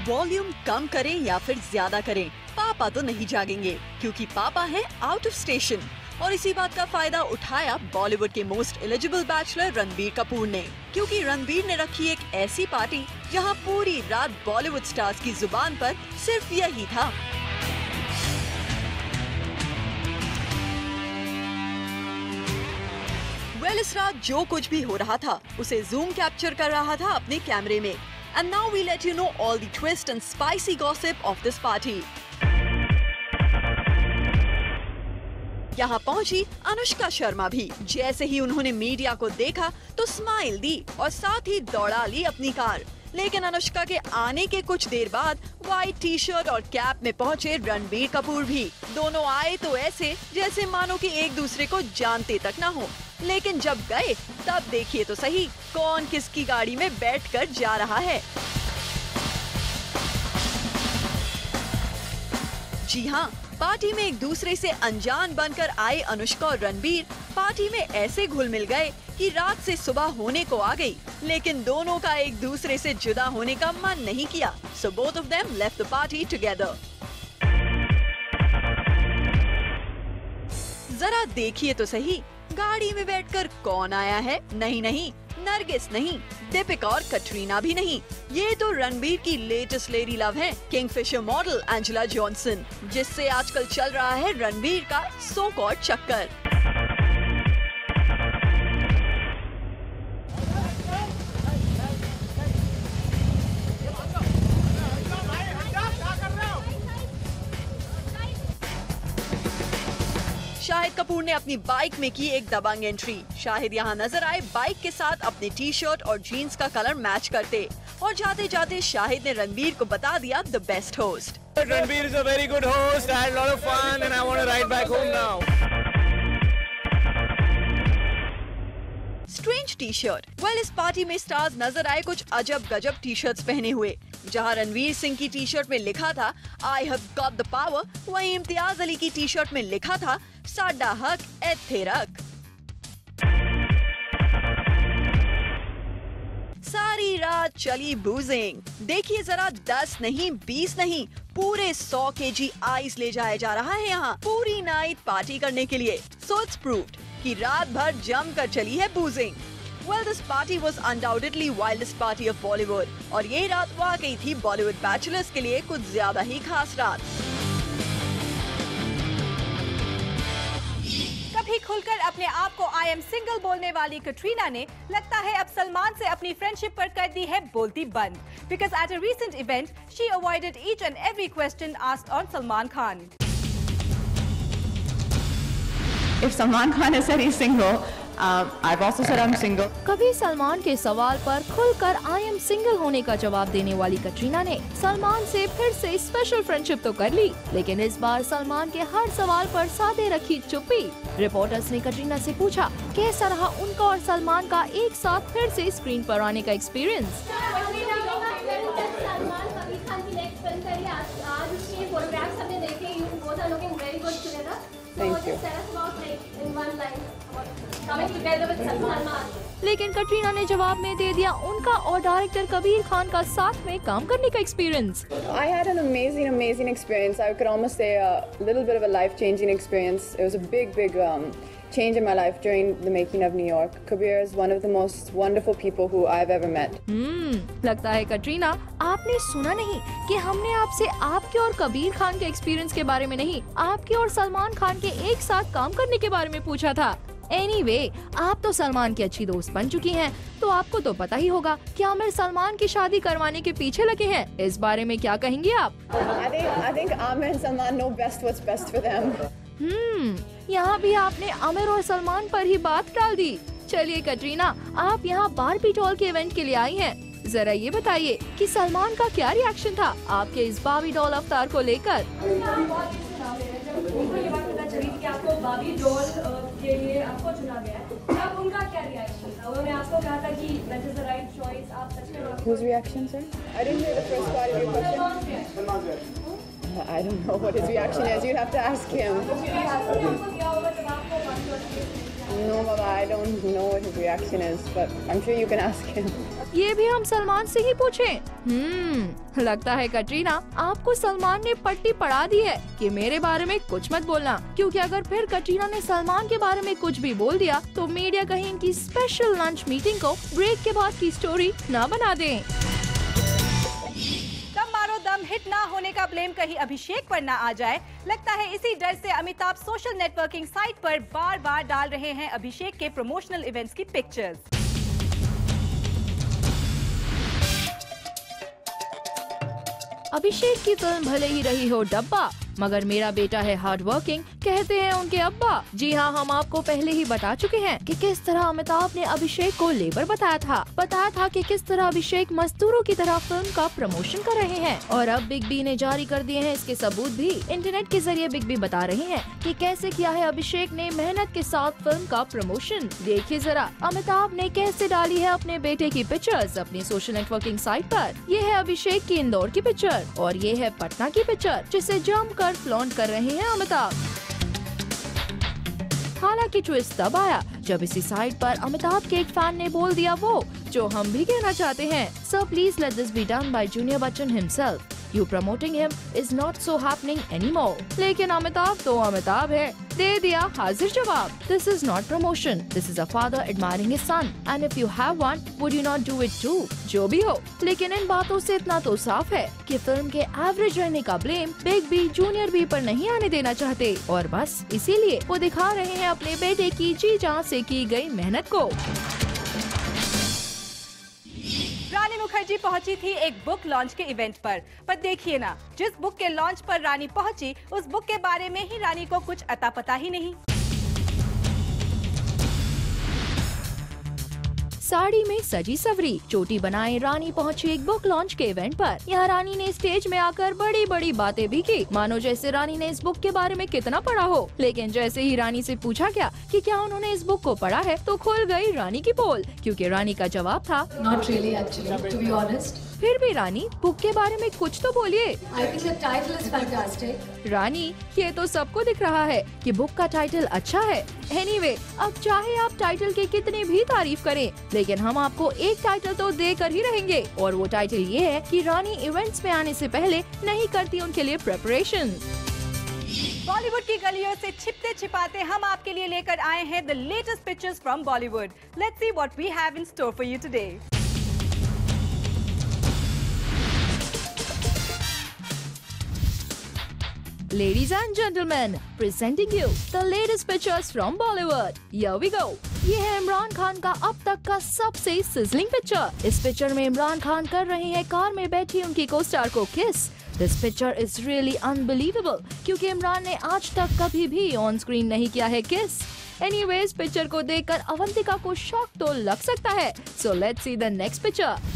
Volume कम करें या फिर ज्यादा करें, पापा तो नहीं जागेंगे क्योंकि पापा है आउट ऑफ स्टेशन। और इसी बात का फायदा उठाया बॉलीवुड के most eligible bachelor Ranbir Kapoor ने, क्योंकि रणबीर ने रखी एक ऐसी पार्टी जहां पूरी रात बॉलीवुड स्टार्स की जुबान पर सिर्फ यही था। इस रात जो कुछ भी हो रहा था उसे जूम कैप्चर कर रहा था अपने कैमरे में। And now we let you know all the twist and spicy gossip of this party. यहाँ पहुंची अनुष्का शर्मा भी। जैसे ही उन्होंने मीडिया को देखा तो स्माइल दी और साथ ही दौड़ा ली अपनी कार। लेकिन अनुष्का के आने के कुछ देर बाद व्हाइट टी शर्ट और कैप में पहुंचे रणबीर कपूर भी। दोनों आए तो ऐसे जैसे मानो कि एक दूसरे को जानते तक ना हो, लेकिन जब गए तब देखिए तो सही कौन किसकी गाड़ी में बैठकर जा रहा है। जी हाँ, पार्टी में एक दूसरे से अनजान बनकर आए अनुष्का और रणबीर पार्टी में ऐसे घुल मिल गए कि रात से सुबह होने को आ गई, लेकिन दोनों का एक दूसरे से जुदा होने का मन नहीं किया। So both of them left the party together. जरा देखिए तो सही गाड़ी में बैठकर कौन आया है। नहीं, नरगिस नहीं, दीपिका और कटरीना भी नहीं, ये तो रणबीर की लेटेस्ट लेडी लव है, किंगफिशर मॉडल एंजेला जॉनसन, जिससे आजकल चल रहा है रणबीर का सो कॉल्ड चक्कर। शाहिद कपूर ने अपनी बाइक में की एक दबंग एंट्री। शाहिद यहाँ नजर आए बाइक के साथ अपने टी शर्ट और जीन्स का कलर मैच करते, और जाते जाते शाहिद ने रणबीर को बता दिया the best host. Ranbir is a very good host, I had lot of fun and I want to ride back home now. Strange T shirt. Well, इस पार्टी में स्टार्स नजर आए कुछ अजब गजब टी शर्ट्स पहने हुए। जहां रणवीर सिंह की टी शर्ट में लिखा था I have got the power, वहीं इम्तियाज अली की टी शर्ट में लिखा था साडा हक इत्थे रख। सारी रात चली बूजिंग। देखिए जरा 10 नहीं 20 नहीं पूरे 100 kg आइस ले जाया जा रहा है यहाँ पूरी नाइट पार्टी करने के लिए। सो इट्स प्रूव्ड कि रात भर जमकर चली है बूजिंग। Well, this party was undoubtedly wildest party of Bollywood, और ये रात वाकई थी बॉलीवुड बैचलर्स के लिए कुछ ज्यादा ही खास रात। कभी खुलकर अपने आप को आई एम सिंगल बोलने वाली कटरीना ने लगता है अब सलमान से अपनी फ्रेंडशिप पर कर दी है बोलती बंद। Because at a recent event, she avoided each and every question asked on Salman Khan. If Salman Khan has said he's single, I've also said I'm single. कभी सलमान के सवाल पर खुलकर आई एम सिंगल होने का जवाब देने वाली कटरीना ने सलमान से फिर से स्पेशल फ्रेंडशिप तो कर ली, लेकिन इस बार सलमान के हर सवाल पर सादे रखी चुप्पी। रिपोर्टर्स ने कटरीना से पूछा कैसा रहा उनका और सलमान का एक साथ फिर से स्क्रीन पर आने का एक्सपीरियंस। Thank you. लेकिन कटरीना ने जवाब में दे दिया उनका और डायरेक्टर कबीर खान का साथ में काम करने का experience. I had an amazing experience. I could almost say a little bit of a life-changing experience. It was a big change in my life during the making of New York. Kabir is one of the most wonderful people who I've ever met. लगता है कटरीना आपने सुना नहीं कि हमने आपसे आपके और कबीर खान के एक्सपीरियंस के बारे में नहीं, आपके और सलमान खान के एक साथ काम करने के बारे में पूछा था। Anyway, आप तो सलमान की अच्छी दोस्त बन चुकी हैं, तो आपको तो पता ही होगा कि आमिर सलमान की शादी करवाने के पीछे लगे हैं। इस बारे में क्या कहेंगे आप? I think Amir and Salman know what's best for them. यहाँ भी आपने आमिर और सलमान पर ही बात डाल दी। चलिए कटरीना, आप यहाँ बारबी डॉल के इवेंट के लिए आई हैं। जरा ये बताइए कि सलमान का क्या रिएक्शन था आपके इस बारबी डॉल अवतार को लेकर? आपको बारबी डॉल के लिए आपको चुना गया है, अब उनका क्या रिएक्शन था? उन्होंने आपको कहा था कि that is the right choice, आप सच में Whose reaction, sir? I didn't hear the first part of your question. I don't know what his reaction is. You'd have to ask him. No, Mama, I don't know what his reaction is, but I'm sure you can ask him. ये भी हम सलमान से ही पूछें। लगता है कटरीना आपको सलमान ने पट्टी पढ़ा दी है कि मेरे बारे में कुछ मत बोलना, क्योंकि अगर फिर कटरीना ने सलमान के बारे में कुछ भी बोल दिया तो मीडिया कहीं इनकी स्पेशल लंच मीटिंग को ब्रेक के बाद की स्टोरी न बना दे। दम मारो दम हिट ना होने का ब्लेम कहीं अभिषेक पर ना आ जाए। लगता है इसी डर से अमिताभ सोशल नेटवर्किंग साइट पर बार बार डाल रहे हैं अभिषेक के प्रमोशनल इवेंट्स की पिक्चर्स। अभिषेक की फिल्म भले ही रही हो डब्बा, मगर मेरा बेटा है हार्ड वर्किंग, कहते हैं उनके अब्बा। जी हाँ, हम आपको पहले ही बता चुके हैं कि किस तरह अमिताभ ने अभिषेक को लेबर बताया था कि किस तरह अभिषेक मजदूरों की तरह फिल्म का प्रमोशन कर रहे हैं। और अब बिग बी ने जारी कर दिए हैं इसके सबूत भी। इंटरनेट के जरिए बिग बी बता रहे हैं कि कैसे किया है अभिषेक ने मेहनत के साथ फिल्म का प्रमोशन। देखिए जरा अमिताभ ने कैसे डाली है अपने बेटे की पिक्चर्स अपनी सोशल नेटवर्किंग साइट पर। ये है अभिषेक की इंदौर की पिक्चर और ये है पटना की पिक्चर, जिसे जमकर फ्लॉन्ट कर रहे हैं अमिताभ। हालांकि ट्विस्ट तब आया जब इसी साइट पर अमिताभ के एक फैन ने बोल दिया वो जो हम भी कहना चाहते हैं, so please let this be done by junior Bachchan himself. You promoting him is not so happening anymore। लेकिन अमिताभ तो अमिताभ है, दे दिया हाजिर जवाब। This is not promotion, this is a father admiring his son, and if you have one, would you not do it too? जो भी हो, लेकिन इन बातों से इतना तो साफ है कि फिल्म के एवरेज रहने का blame big B junior B पर नहीं आने देना चाहते, और बस इसीलिए वो दिखा रहे हैं अपने बेटे की जी जान से की गई मेहनत को। रानी मुखर्जी पहुंची थी एक बुक लॉन्च के इवेंट पर देखिए ना, जिस बुक के लॉन्च पर रानी पहुंची उस बुक के बारे में ही रानी को कुछ अता पता ही नहीं। साड़ी में सजी सवरी चोटी बनाए रानी पहुंची एक बुक लॉन्च के इवेंट पर। यहाँ रानी ने स्टेज में आकर बड़ी बड़ी बातें भी की, मानो जैसे रानी ने इस बुक के बारे में कितना पढ़ा हो। लेकिन जैसे ही रानी से पूछा गया कि क्या उन्होंने इस बुक को पढ़ा है तो खुल गई रानी की पोल, क्योंकि रानी का जवाब था Not really, actually, to be honest. फिर भी रानी बुक के बारे में कुछ तो बोलिए। I think the title is fantastic. रानी ये तो सबको दिख रहा है कि बुक का टाइटल अच्छा है। एनीवे, अब चाहे आप टाइटल के कितनी भी तारीफ करें, लेकिन हम आपको एक टाइटल तो देकर ही रहेंगे, और वो टाइटल ये है कि रानी इवेंट्स में आने से पहले नहीं करती उनके लिए प्रिपरेशन। बॉलीवुड की गलियों से छिपते छिपाते हम आपके लिए लेकर आए हैं the latest pictures from Bollywood. Let's see what we have in store for you today. Ladies and gentlemen, presenting you the latest pictures from Bollywood. Here we go. ये है इमरान खान का अब तक का सबसे सिजलिंग पिक्चर। इस पिक्चर में इमरान खान कर रहे हैं कार में बैठी उनकी को स्टार को किस। This picture is really unbelievable, क्योंकि इमरान ने आज तक कभी भी ऑन स्क्रीन नहीं किया है किस। एनीवेज, पिक्चर को देखकर अवंतिका को शॉक तो लग सकता है। So let's see the next picture.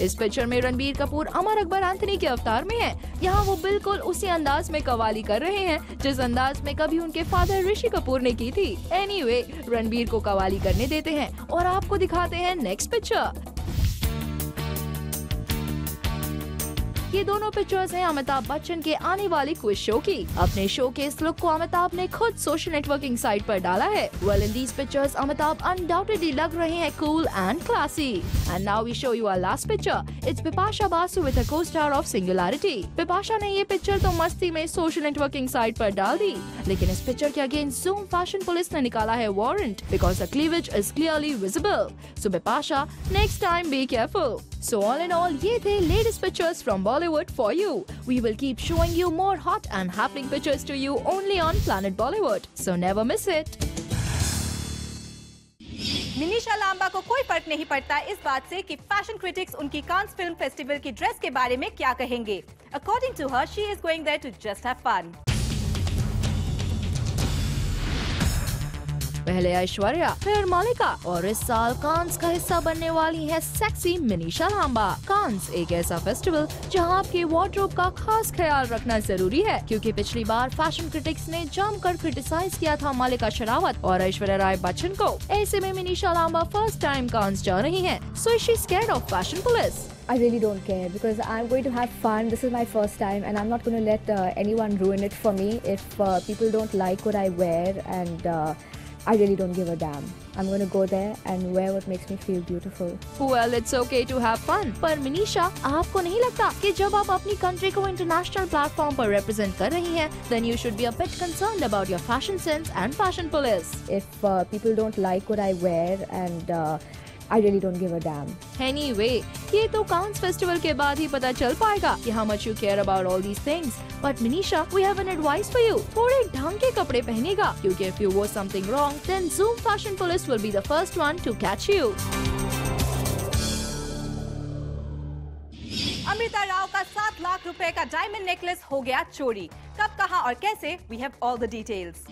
इस पिक्चर में रणबीर कपूर अमर अकबर एंथनी के अवतार में है। यहाँ वो बिल्कुल उसी अंदाज में कवाली कर रहे हैं जिस अंदाज में कभी उनके फादर ऋषि कपूर ने की थी। एनीवे, रणबीर को कवाली करने देते हैं और आपको दिखाते हैं नेक्स्ट पिक्चर। ये दोनों पिक्चर्स हैं अमिताभ बच्चन के आने वाले क्विज शो की। अपने शो के इस लुक को अमिताभ ने खुद सोशल नेटवर्किंग साइट पर डाला है। Well, in these pictures Amitabh undoubtedly लग रहे हैं cool and classy. And now we show you our last picture. It's Bipasha Basu with a co-star of singularity. Bipasha ने ये पिक्चर तो मस्ती में सोशल नेटवर्किंग साइट पर डाल दी, लेकिन इस पिक्चर के अगेंस्ट ज़ूम फैशन पुलिस ने निकाला है warrant because the cleavage is clearly visible. So Bipasha, next time be careful. So all in all, ये थे latest pictures from Bollywood for you. We will keep showing you more hot and happening pictures to you only on Planet Bollywood. So never miss it. Minissha Lamba को कोई फर्क नहीं पड़ता इस बात से कि फैशन क्रिटिक्स उनकी कांस फिल्म फेस्टिवल की ड्रेस के बारे में क्या कहेंगे। According to her, she is going there to just have fun. पहले ऐश्वर्या, फिर मालिका, और इस साल कांस का हिस्सा बनने वाली है सेक्सी मिनीशा लांबा। कांस एक ऐसा फेस्टिवल जहां आपके वार्डरोब का खास ख्याल रखना जरूरी है, क्योंकि पिछली बार फैशन क्रिटिक्स ने जमकर क्रिटिसाइज किया था मालिका शेरावत और ऐश्वर्या राय बच्चन को। ऐसे में मिनीशा लांबा फर्स्ट टाइम कांस जा रही हैं। So is she scared of fashion police? I really don't care because I'm going to have fun. This is my first time and I'm not going to let anyone ruin it for me. If people don't like what I wear and I really don't give a damn. I'm going to go there and wear what makes me feel beautiful. Well, it's okay to have fun. पर मिनीशा, आपको नहीं लगता कि जब आप अपनी country को international platform पर रिप्रेजेंट कर रही हैं, then you should be a bit concerned about your fashion sense and fashion police. If people don't like what I wear and I really don't give a damn. Anyway, ये तो कांस festival के बाद ही पता चल पाएगा कि how much you care about all these things. But Manisha, we have an advice for you. थोड़े ढंग के कपड़े पहनेगा, क्योंकि if you wore something wrong, then Zoom Fashion Police will be the first one to catch you. Amrita Rao का 7 लाख रुपए का diamond necklace हो गया चोरी। कब, कहां और कैसे? We have all the details.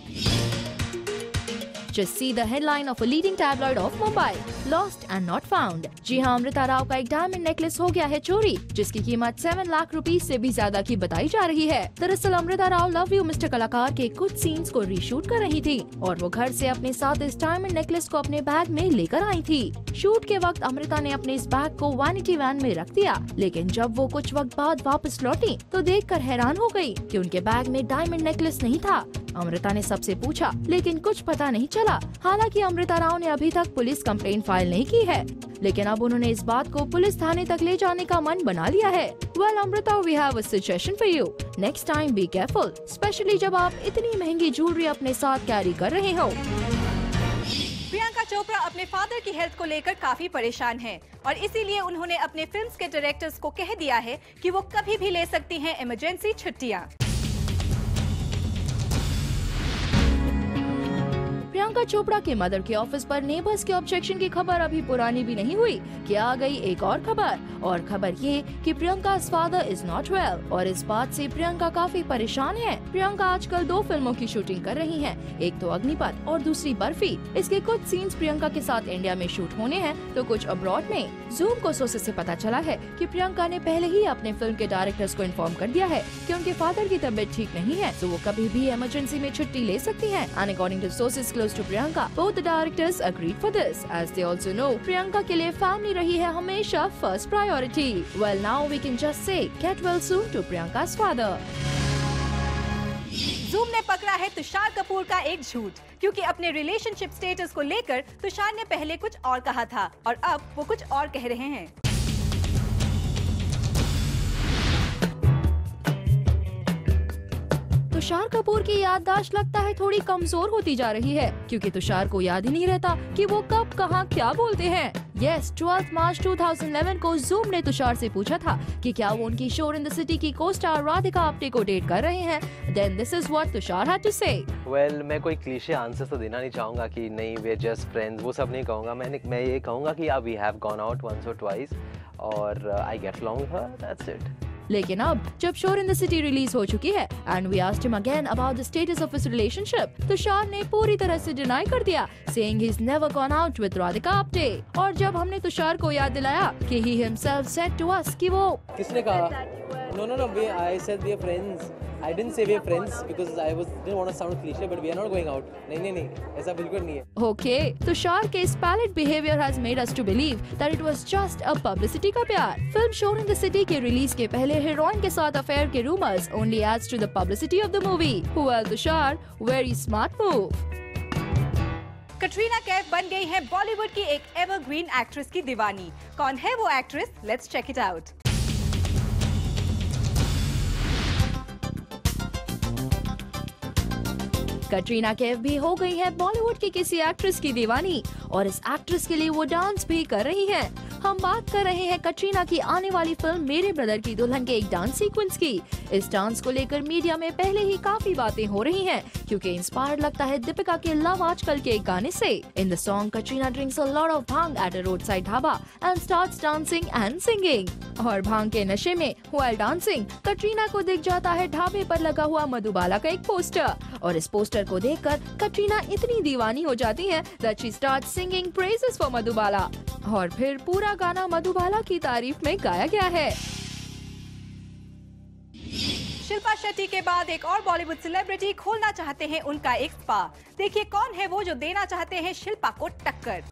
Just see the headline of a leading tabloid of Mumbai, lost and not found. जी हाँ, अमृता राव का एक डायमंड नेकलेस हो गया है चोरी, जिसकी कीमत 7 लाख रुपए से भी ज्यादा की बताई जा रही है। दरअसल Amrita Rao love you mister कलाकार के कुछ सीन्स को रीशूट कर रही थी और वो घर से अपने साथ इस डायमंड नेकलेस को अपने बैग में लेकर आई थी। शूट के वक्त अमृता ने अपने इस बैग को वैनिटी वैन में रख दिया, लेकिन जब वो कुछ वक्त बाद वापस लौटी तो देखकर हैरान हो गई कि उनके बैग में डायमंड नेकलेस नहीं था। अमृता ने सबसे पूछा, लेकिन कुछ पता नहीं चला। हालांकि अमृता राव ने अभी तक पुलिस कंप्लेंट फाइल नहीं की है, लेकिन अब उन्होंने इस बात को पुलिस थाने तक ले जाने का मन बना लिया है। Well, Amrita, we have a suggestion for you. Next time be careful, especially जब आप इतनी महंगी ज्वेलरी अपने साथ कैरी कर रहे हो। प्रियंका चोपड़ा अपने फादर की हेल्थ को लेकर काफी परेशान हैं और इसीलिए उन्होंने अपने फिल्म्स के डायरेक्टर्स को कह दिया है कि वो कभी भी ले सकती हैं इमरजेंसी छुट्टियां। प्रियंका चोपड़ा के मदर के ऑफिस पर नेबर्स के ऑब्जेक्शन की खबर अभी पुरानी भी नहीं हुई कि आ गई एक और खबर ये कि Priyanka's father is not well और इस बात से प्रियंका काफी परेशान है। प्रियंका आजकल 2 फिल्मों की शूटिंग कर रही हैं, एक तो अग्निपथ और दूसरी बर्फी। इसके कुछ सीन्स प्रियंका के साथ इंडिया में शूट होने हैं तो कुछ अब्रॉड में। जूम को सोर्सेस से पता चला है कि प्रियंका ने पहले ही अपने फिल्म के डायरेक्टर्स को इन्फॉर्म कर दिया है कि उनके फादर की तबीयत ठीक नहीं है, तो वो कभी भी इमरजेंसी में छुट्टी ले सकती हैं। And according to sources close to Priyanka, both the directors agreed for this, as they also know Priyanka के लिए फैमिली रही है हमेशा first priority. Well, now we can just say get well soon to Priyanka's father. Zoom ने पकड़ा है तुषार कपूर का एक झूठ, क्योंकि अपने रिलेशनशिप स्टेटस को लेकर तुषार ने पहले कुछ और कहा था और अब वो कुछ और कह रहे हैं। तुषार कपूर की याददाश्त लगता है थोड़ी कमजोर होती जा रही है, क्योंकि तुषार को याद ही नहीं रहता कि वो कब कहाँ क्या बोलते हैं। Yes, 12 मार्च 2011 को जूम ने तुषार से पूछा था कि क्या वो उनकी शोर इन द सिटी की को-स्टार राधिका आप्टे को डेट कर रहे हैं। Then this is what Tushar had to say. Well, मैं कोई क्लीशे आंसर तो देना नहीं चाहूँगा कि नहीं we're just friends, वो सब नहीं कहूँगा। मैं ये कहूँगा कि we have gone out once or twice और I get along with her, that's it. लेकिन अब जब शोर इन द सिटी रिलीज हो चुकी है and we asked him again about the status of his relationship, Tushar ने पूरी तरह से डिनाई कर दिया, saying he is never gone out with Radhika Apte. और जब हमने तुषार को याद दिलाया कि he himself said to us कि वो किसने कहा? No, I said we are friends. I didn't say we are friends because didn't want to sound cliche, but we are not going out. नहीं, ऐसा बिल्कुल नहीं है। Okay, तुषार के इस pallid behavior has made us to believe that it was just a publicity का प्यार। Film शोर इन द सिटी के रिलीज के पहले हीरोइन के साथ अफेयर के rumours only adds to the publicity of the movie. Well, Tushar, very smart move. Katrina Kaif बन गई है बॉलीवुड की एक एवरग्रीन एक्ट्रेस की दीवानी। कौन है वो actress? Let's check it out. Katrina Kaif भी हो गई है बॉलीवुड की किसी एक्ट्रेस की दीवानी और इस एक्ट्रेस के लिए वो डांस भी कर रही हैं। हम बात कर रहे हैं कटरीना की आने वाली फिल्म मेरे ब्रदर की दुल्हन के एक डांस सीक्वेंस की। इस डांस को लेकर मीडिया में पहले ही काफी बातें हो रही हैं, क्योंकि इंस्पायर्ड लगता है दीपिका के लव आजकल के एक गाने से। In the song Katrina drinks a lot of bhang at a road side dhaba and starts dancing and singing. और भांग के नशे में व्हाइल डांसिंग कटरीना को दिख जाता है ढाबे पर लगा हुआ मधुबाला का एक पोस्टर, और इस पोस्टर को देखकर कटरीना इतनी दीवानी हो जाती है that she starts singing praises for Madhubala, और फिर पूरा गाना मधुबाला की तारीफ में गाया गया है। शिल्पा शेट्टी के बाद एक और बॉलीवुड सेलिब्रिटी खोलना चाहते हैं उनका एक स्पा। देखिए कौन है वो जो देना चाहते हैं शिल्पा को टक्कर।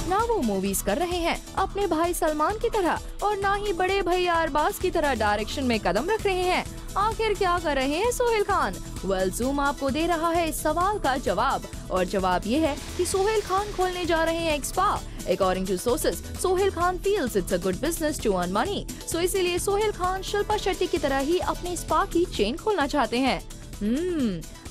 Now वो मूवीज कर रहे हैं अपने भाई सलमान की तरह और ना ही बड़े भैया अरबाज की तरह डायरेक्शन में कदम रख रहे हैं। आखिर क्या कर रहे हैं सोहेल खान? वेल ज़ूम आपको दे रहा है इस सवाल का जवाब, और जवाब ये है कि सोहेल खान खोलने जा रहे हैं एक spa. According to sources, Sohail Khan feels it's a good business to earn money. So इसीलिए सोहेल खान शिल्पा शेट्टी की तरह ही अपने स्पा की चेन खोलना चाहते हैं।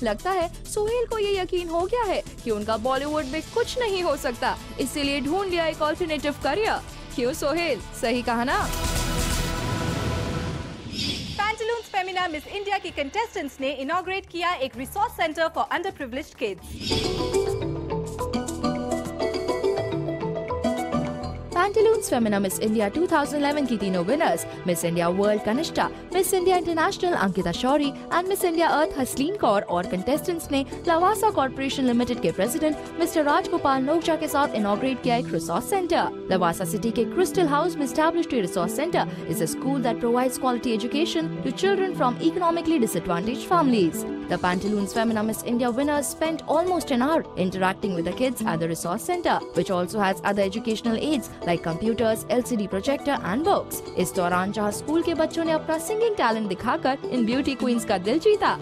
लगता है सोहेल को ये यकीन हो गया है कि उनका बॉलीवुड में कुछ नहीं हो सकता, इसीलिए ढूंढ लिया एक ऑल्टरनेटिव करियर। क्यों सोहेल, सही कहा ना? पैंटालून्स फेमिना मिस इंडिया की कंटेस्टेंट्स ने इनॉग्रेट किया एक resource centre for underprivileged kids. Pantaloons Femina Miss India 2011 की तीनों winners, Miss India World Kanishtha, Miss India International Ankita Shourie and Miss India Earth Hasleen Kaur और कंटेस्टेंट्स ने लवासा कॉर्पोरेशन लिमिटेड के प्रेसिडेंट मिस्टर राजगोपाल नोकजा के साथ इनॉग्रेट किया एक रिसोर्स सेंटर। लवासा सिटी के क्रिस्टल हाउस में established resource centre is a school that provides quality education to children from economically disadvantaged families. The Pantaloons Femina Miss India winners spent almost an hour interacting with the kids at the resource center, which also has other educational aids like computers, LCD projector and books. इस दौरान जहां school के बच्चों ने अपना singing talent दिखाकर इन beauty queen's का दिल जीता,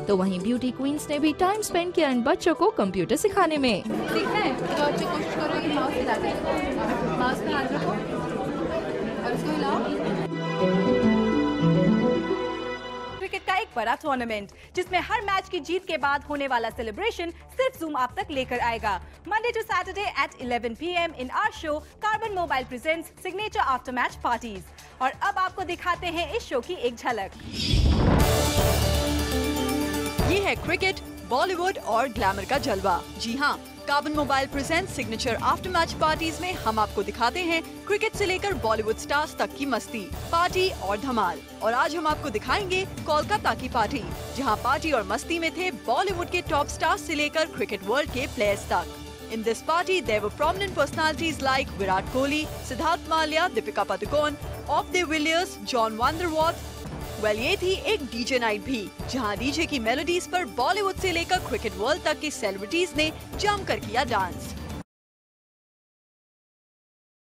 तो वहीं ब्यूटी क्वींस ने भी टाइम स्पेंड किया इन बच्चों को कंप्यूटर सिखाने में। दिखना है तो अच्छी कोशिश करो कि माउस हिला दे, माउस पे हाथ रखो और इसको हिलाओ। क्रिकेट का एक बड़ा टूर्नामेंट जिसमें हर मैच की जीत के बाद होने वाला सेलिब्रेशन सिर्फ ज़ूम आप तक लेकर आएगा। Monday to Saturday at 11 PM in our show Karbonn mobile presents signature after match parties. और अब आपको दिखाते हैं इस शो की एक झलक। ये है क्रिकेट, बॉलीवुड और ग्लैमर का जलवा। जी हाँ, carbon mobile present signature after match parties में हम आपको दिखाते हैं क्रिकेट से लेकर बॉलीवुड स्टार्स तक की मस्ती, पार्टी और धमाल। और आज हम आपको दिखाएंगे कोलकाता की पार्टी, जहाँ पार्टी और मस्ती में थे बॉलीवुड के टॉप स्टार्स से लेकर क्रिकेट वर्ल्ड के प्लेयर्स तक। In this party, there were prominent personalities like Virat Kohli, Siddharth Mallya, Deepika Padukone, Of de Villiers, John van der Waals। Well ये थी एक डीजे नाइट भी, जहां डीजे की मेलोडीज पर बॉलीवुड से लेकर क्रिकेट वर्ल्ड तक के सेलिब्रिटीज ने जमकर किया डांस।